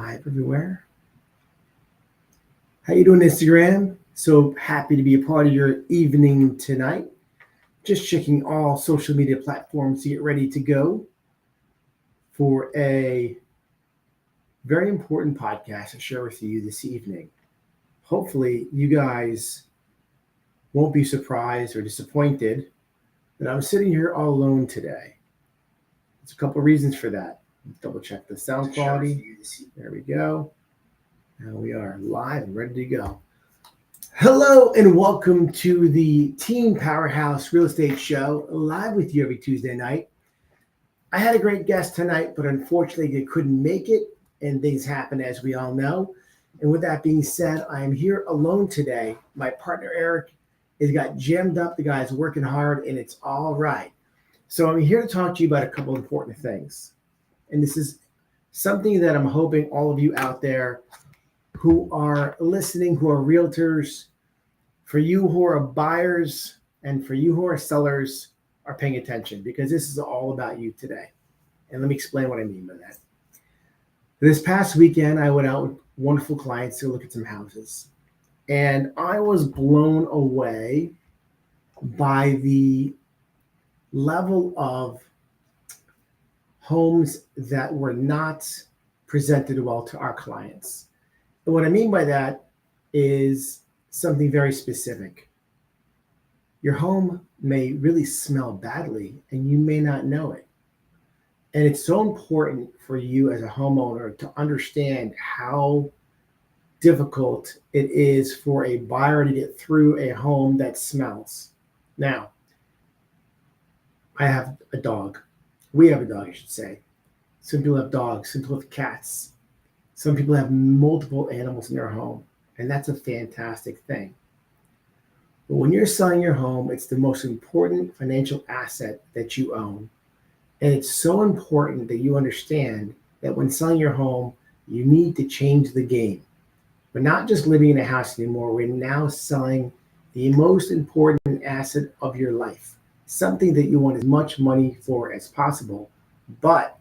live everywhere. How you doing, Instagram? So happy to be a part of your evening tonight. Just checking all social media platforms to get ready to go for a very important podcast to share with you this evening. Hopefully, you guys won't be surprised or disappointed that I'm sitting here all alone today. There's a couple of reasons for that. Double check the sound quality. There we go. Now we are live and ready to go. Hello and welcome to the Team Powerhouse Real Estate Show, live with you every Tuesday night. I had a great guest tonight, but unfortunately they couldn't make it, and things happen as we all know. And with that being said, I am here alone today. My partner Eric has got jammed up. The guy's working hard, and it's all right. So I'm here to talk to you about a couple important things. And this is something that I'm hoping all of you out there who are listening, who are realtors, for you who are buyers, and for you who are sellers, are paying attention, because this is all about you today. And let me explain what I mean by that. This past weekend, I went out with wonderful clients to look at some houses. And I was blown away by the level of homes that were not presented well to our clients. And what I mean by that is something very specific. Your home may really smell badly and you may not know it. And it's so important for you as a homeowner to understand how difficult it is for a buyer to get through a home that smells. Now, I have a dog. We have a dog, I should say. Some people have dogs, some people have cats. Some people have multiple animals in their home, and that's a fantastic thing. But when you're selling your home, it's the most important financial asset that you own. And it's so important that you understand that when selling your home, you need to change the game. We're not just living in a house anymore. We're now selling the most important asset of your life, something that you want as much money for as possible. But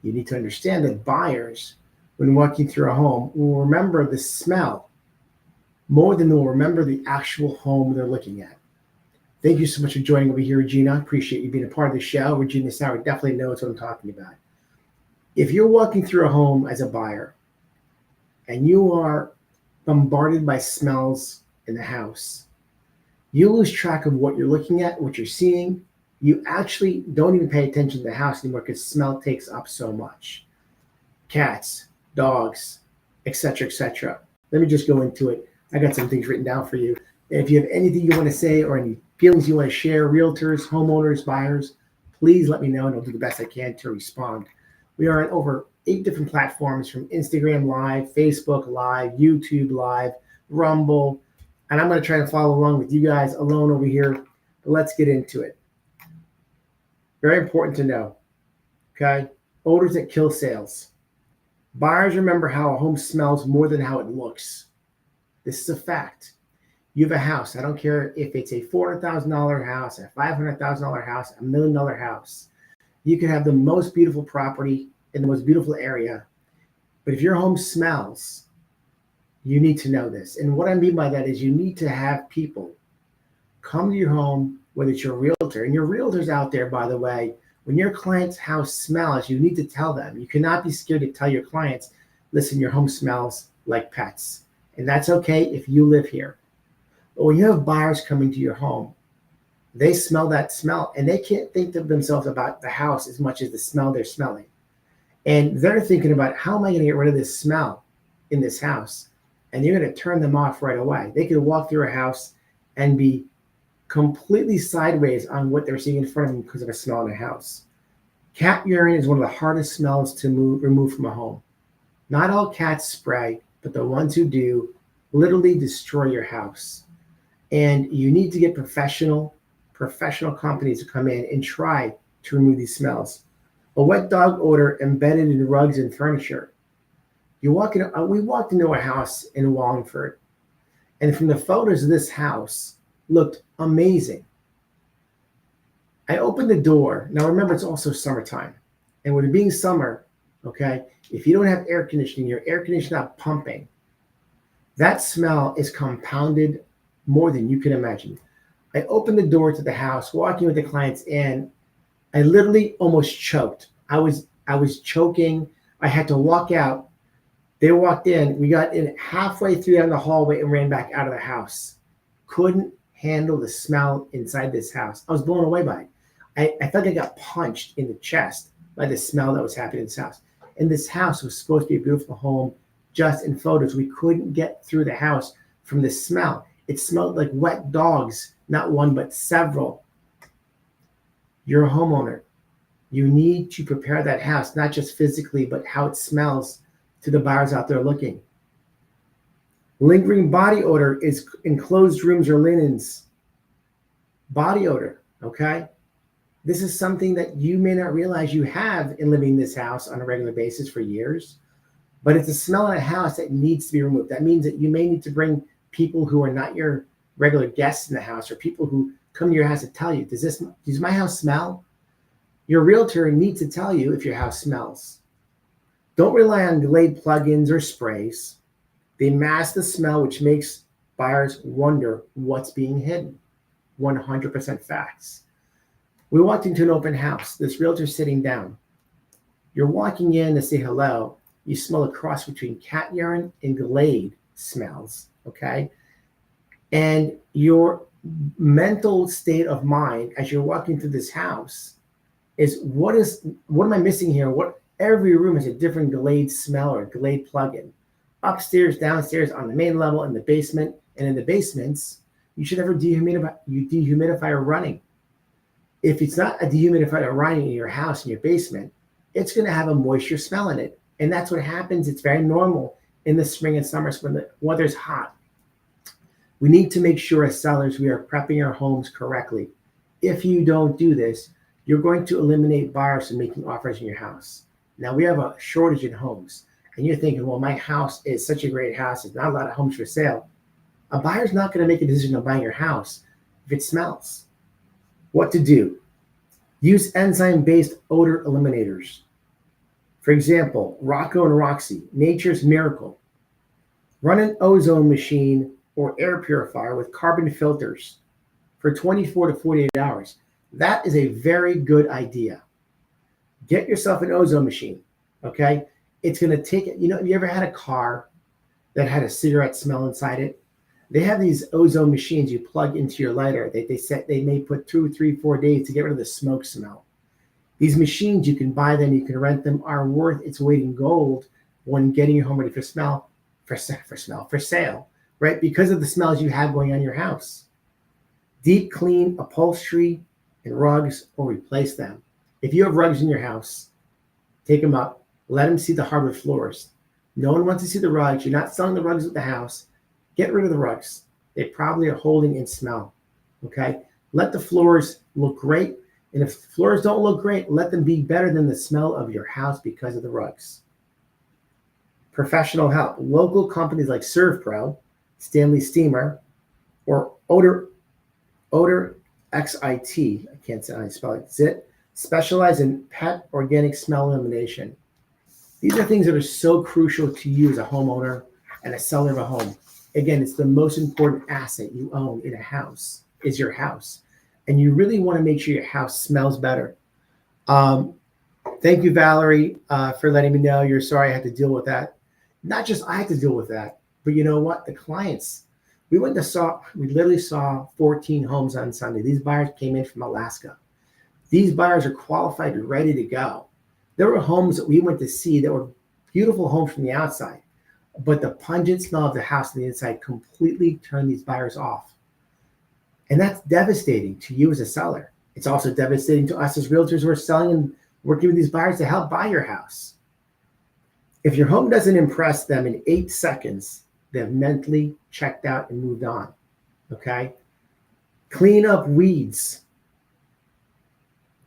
you need to understand that buyers, when walking through a home, will remember the smell more than they'll remember the actual home they're looking at. Thank you so much for joining over here, Regina. Appreciate you being a part of the show. Regina Sauer definitely knows what I'm talking about. If you're walking through a home as a buyer and you are bombarded by smells in the house, you lose track of what you're looking at, what you're seeing. You actually don't even pay attention to the house anymore because smell takes up so much. Cats, dogs, etc., etc. Let me just go into it. I got some things written down for you. If you have anything you want to say or any feelings you want to share, realtors, homeowners, buyers, please let me know and I'll do the best I can to respond. We are on over 8 different platforms, from Instagram Live, Facebook Live, YouTube Live, Rumble, and I'm going to try to follow along with you guys alone over here. But let's get into it. Very important to know, okay? Odors that kill sales. Buyers remember how a home smells more than how it looks. This is a fact. You have a house. I don't care if it's a $400,000 house, a $500,000 house, $1 million house. You can have the most beautiful property in the most beautiful area. But if your home smells, you need to know this. And what I mean by that is you need to have people come to your home, whether it's your realtor. And your realtors out there, by the way, when your client's house smells, you need to tell them. You cannot be scared to tell your clients, listen, your home smells like pets. And that's okay if you live here. But when you have buyers coming to your home, they smell that smell and they can't think to themselves about the house as much as the smell they're smelling. And they're thinking about, how am I going to get rid of this smell in this house? And you're going to turn them off right away. They could walk through a house and be completely sideways on what they're seeing in front of them because of a smell in the house. Cat urine is one of the hardest smells to remove from a home. Not all cats spray, but the ones who do literally destroy your house. And you need to get professional companies to come in and try to remove these smells. A wet dog odor embedded in rugs and furniture. We walked into a house in Wallingford, and from the photos of this house, looked amazing. I opened the door. Now remember, it's also summertime. And with it being summer, Okay. If you don't have air conditioning, your air conditioner not pumping, that smell is compounded more than you can imagine. I opened the door to the house, walking with the clients in. I literally almost choked. I was choking. I had to walk out. They walked in. We got in halfway through down the hallway and ran back out of the house. Couldn't handle the smell inside this house. I was blown away by it. I felt like I got punched in the chest by the smell that was happening in this house. And this house was supposed to be a beautiful home just in photos. We couldn't get through the house from the smell. It smelled like wet dogs, not one, but several. You're a homeowner. You need to prepare that house, not just physically, but how it smells to the buyers out there looking. Lingering body odor is enclosed rooms or linens. Body odor, okay? This is something that you may not realize you have in living in this house on a regular basis for years, but it's a smell in a house that needs to be removed. That means that you may need to bring people who are not your regular guests in the house or people who come to your house to tell you, does my house smell? Your realtor needs to tell you if your house smells. Don't rely on Glade plugins or sprays. They mask the smell, which makes buyers wonder what's being hidden. 100% facts. We walked into an open house. This realtor's sitting down. You're walking in to say hello. You smell a cross between cat urine and Glade smells, okay? And your mental state of mind as you're walking through this house is what am I missing here? Every room has a different Glade smell or Glade plugin. Upstairs, downstairs, on the main level, in the basement, and in the basements, you should have a dehumidifier running. If it's not a dehumidifier running in your house, in your basement, it's going to have a moisture smell in it. And that's what happens. It's very normal in the spring and summer when the weather's hot. We need to make sure as sellers we are prepping our homes correctly. If you don't do this, you're going to eliminate buyers from making offers in your house. Now we have a shortage in homes. And you're thinking, well, my house is such a great house. There's not a lot of homes for sale. A buyer's not going to make a decision on buying your house if it smells. What to do? Use enzyme-based odor eliminators. For example, Rocco and Roxy, Nature's Miracle. Run an ozone machine or air purifier with carbon filters for 24 to 48 hours. That is a very good idea. Get yourself an ozone machine, okay? It's going to take it. You ever had a car that had a cigarette smell inside it? They have these ozone machines you plug into your lighter. They may put 2, 3, 4 days to get rid of the smoke smell. These machines, you can buy them, you can rent them, are worth its weight in gold when getting your home ready for sale, right? Because of the smells you have going on in your house. Deep clean upholstery and rugs or replace them. If you have rugs in your house, take them up. Let them see the hardwood floors. No one wants to see the rugs. You're not selling the rugs at the house. Get rid of the rugs. They probably are holding in smell, okay? Let the floors look great. And if the floors don't look great, let them be better than the smell of your house because of the rugs. Professional help. Local companies like ServPro, Stanley Steamer, or Odor XIT, I can't say how you spell it, ZIT, specialize in pet organic smell elimination. These are things that are so crucial to you as a homeowner and a seller of a home. Again, it's the most important asset you own in a house is your house. And you really want to make sure your house smells better. Thank you, Valerie, for letting me know. You're sorry I had to deal with that. Not just I had to deal with that, but you know what? The clients, we literally saw 14 homes on Sunday. These buyers came in from Alaska. These buyers are qualified and ready to go. There were homes that we went to see that were beautiful homes from the outside, but the pungent smell of the house on the inside completely turned these buyers off. And that's devastating to you as a seller. It's also devastating to us as realtors who are selling and working with these buyers to help buy your house. If your home doesn't impress them in 8 seconds, they've mentally checked out and moved on, okay? Clean up weeds,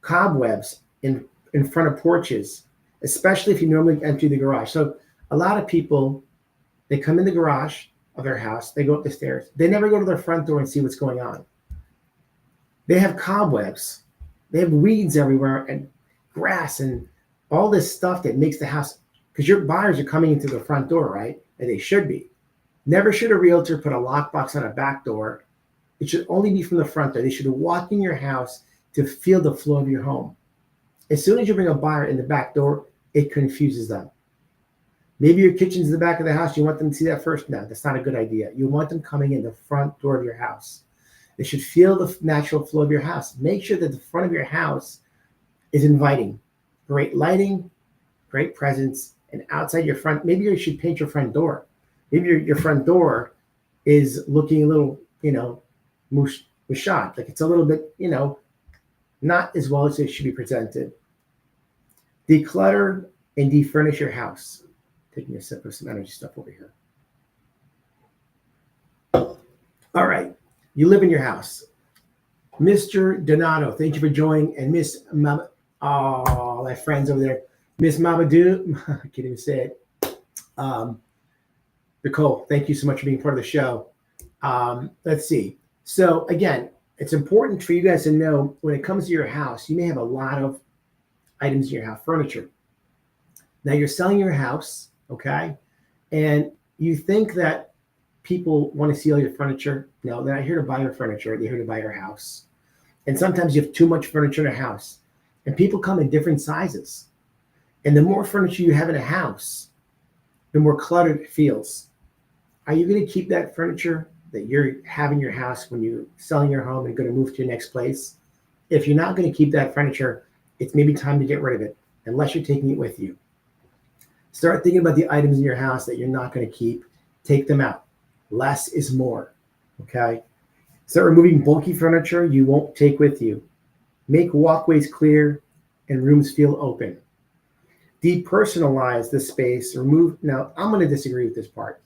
cobwebs in front of porches, especially if you normally enter the garage. So a lot of people, they come in the garage of their house, they go up the stairs. They never go to their front door and see what's going on. They have cobwebs. They have weeds everywhere and grass and all this stuff that makes the house, because your buyers are coming into the front door, right? And they should be. Never should a realtor put a lockbox on a back door. It should only be from the front door. They should walk in your house to feel the flow of your home. As soon as you bring a buyer in the back door, it confuses them. Maybe your kitchen's in the back of the house. You want them to see that first? No, that's not a good idea. You want them coming in the front door of your house. They should feel the natural flow of your house. Make sure that the front of your house is inviting. Great lighting, great presence, and outside your front, maybe you should paint your front door. Maybe your front door is looking a little, mushot, like it's a little bit, not as well as it should be presented. Declutter and defurnish your house. Taking a sip of some energy stuff over here. All right, you live in your house. Mr. Donato, thank you for joining, and Miss my friends over there. Miss Mamadou, I can't even say it. Nicole, thank you so much for being part of the show. Let's see. So again, it's important for you guys to know when it comes to your house, you may have a lot of items in your house, furniture. Now you're selling your house, okay? And you think that people want to see all your furniture. No, they're not here to buy your furniture. They're here to buy your house. And sometimes you have too much furniture in a house. And people come in different sizes. And the more furniture you have in a house, the more cluttered it feels. Are you going to keep that furniture that you're having in your house when you're selling your home and going to move to your next place? If you're not going to keep that furniture, it's maybe time to get rid of it, unless you're taking it with you. Start thinking about the items in your house that you're not going to keep. Take them out. Less is more, okay? Start removing bulky furniture you won't take with you. Make walkways clear and rooms feel open. Depersonalize the space. Now, I'm going to disagree with this part.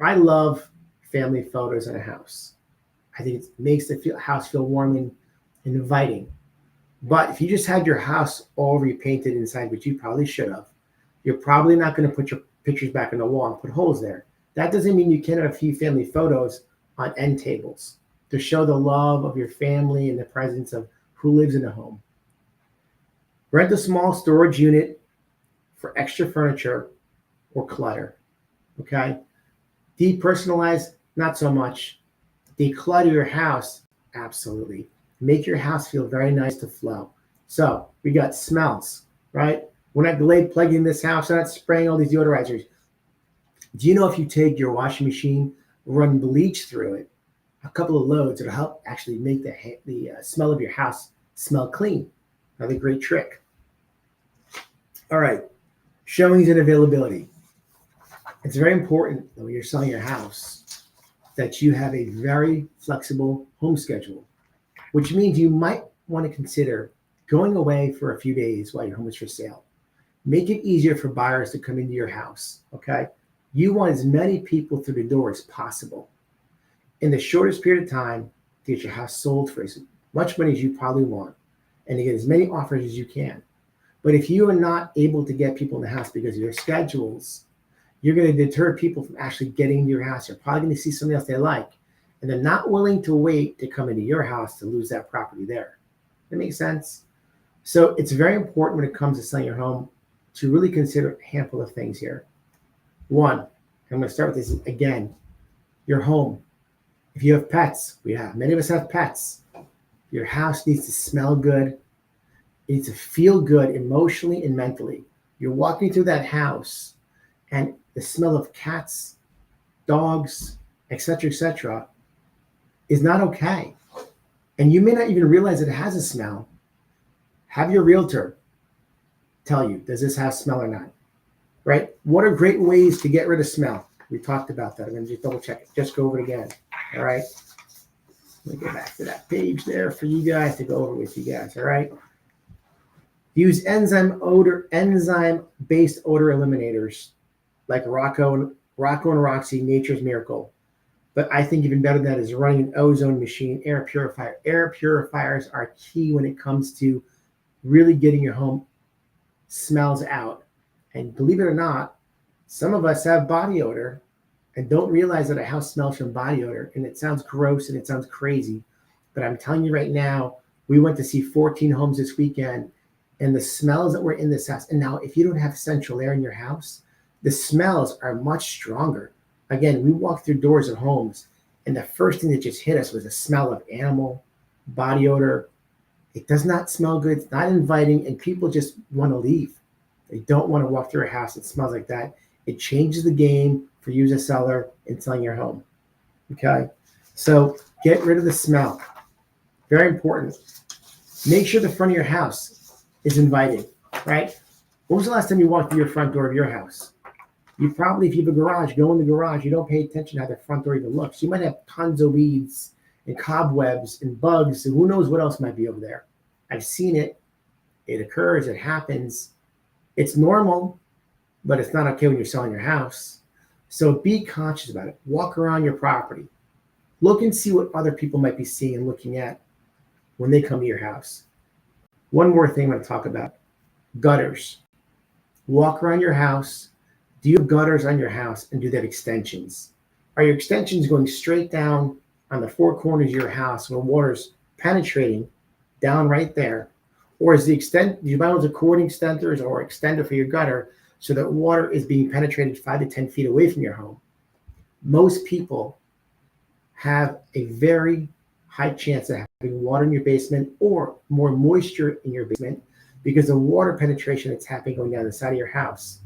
I love family photos in a house. I think it makes the house feel warm and inviting. But if you just had your house all repainted inside, which you probably should have, you're probably not going to put your pictures back on the wall and put holes there. That doesn't mean you can't have a few family photos on end tables to show the love of your family and the presence of who lives in the home. Rent a small storage unit for extra furniture or clutter, okay? Depersonalize, not so much. Declutter your house, absolutely. Make your house feel very nice to flow. So we got smells, right? We're not Glade plugging this house, we're not spraying all these deodorizers. Do you know if you take your washing machine, run bleach through it, a couple of loads, it'll help actually make the smell of your house smell clean. Another great trick. All right, showings and availability. It's very important that when you're selling your house that you have a very flexible home schedule, which means you might want to consider going away for a few days while your home is for sale. Make it easier for buyers to come into your house, okay? You want as many people through the door as possible in the shortest period of time to get your house sold for as much money as you probably want and to get as many offers as you can. But if you are not able to get people in the house because of your schedules, you're going to deter people from actually getting into your house. You're probably going to see something else they like, and they're not willing to wait to come into your house to lose that property there. That makes sense? So it's very important when it comes to selling your home to really consider a handful of things here. One, I'm going to start with this again, your home. If you have pets, many of us have pets. Your house needs to smell good. It needs to feel good emotionally and mentally. You're walking through that house and the smell of cats, dogs, etc., is not okay. And you may not even realize it has a smell. Have your realtor tell you, does this house smell or not? Right? What are great ways to get rid of smell? We talked about that. I'm going to just double check it. Just go over it again. All right. Let me get back to that page there for you guys to go over with you guys. All right. Use enzyme-based odor eliminators like Rocco and Roxy, Nature's Miracle. But I think even better than that is running an ozone machine, air purifier. Air purifiers are key when it comes to really getting your home smells out. And believe it or not, some of us have body odor and don't realize that a house smells from body odor. And it sounds gross and it sounds crazy. But I'm telling you right now, we went to see 14 homes this weekend. and the smells that were in this house. And now, if you don't have central air in your house, the smells are much stronger. Again, we walk through doors of homes, and the first thing that just hit us was the smell of animal, body odor. It does not smell good. It's not inviting, and people just want to leave. They don't want to walk through a house that smells like that. It changes the game for you as a seller in selling your home. Okay? So get rid of the smell. Very important. Make sure the front of your house is inviting, right? When was the last time you walked through your front door of your house? You probably, if you have a garage, go in the garage. You don't pay attention to how the front door even looks. You might have tons of weeds and cobwebs and bugs, and who knows what else might be over there. I've seen it. It occurs. It happens. It's normal, but it's not okay when you're selling your house. So be conscious about it. Walk around your property. Look and see what other people might be seeing and looking at when they come to your house. One more thing I'm going to talk about. Gutters. Walk around your house. Do you have gutters on your house, and do they have extensions? Are your extensions going straight down on the four corners of your house when water's penetrating down right there? Or is the extent, do you buy those cording extenders or extender for your gutter so that water is being penetrated 5 to 10 feet away from your home? Most people have a very high chance of having water in your basement or more moisture in your basement because the water penetration that's happening going down the side of your house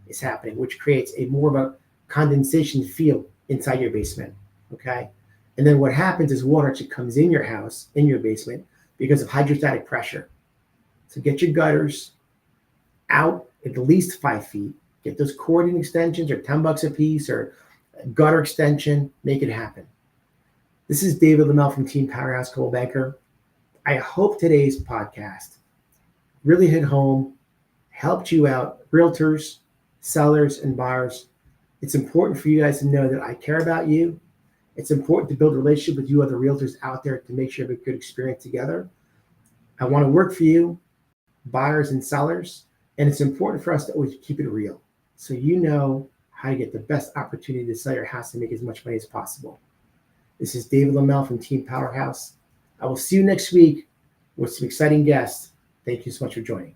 is happening, which creates a more of a condensation feel inside your basement. Okay. And then what happens is water actually comes in your house, in your basement, because of hydrostatic pressure. So get your gutters out at least 5 feet. Get those cording extensions, or $10 a piece, or a gutter extension. Make it happen. This is David Lamel from Team Powerhouse Coldwell Banker. I hope today's podcast really hit home, helped you out, realtors, sellers, and buyers. It's important for you guys to know that I care about you. It's important to build a relationship with you other realtors out there to make sure you have a good experience together. I want to work for you, buyers and sellers, and it's important for us to always keep it real so you know how to get the best opportunity to sell your house and make as much money as possible. This is David Lamel from Team Powerhouse. I will see you next week with some exciting guests. Thank you so much for joining.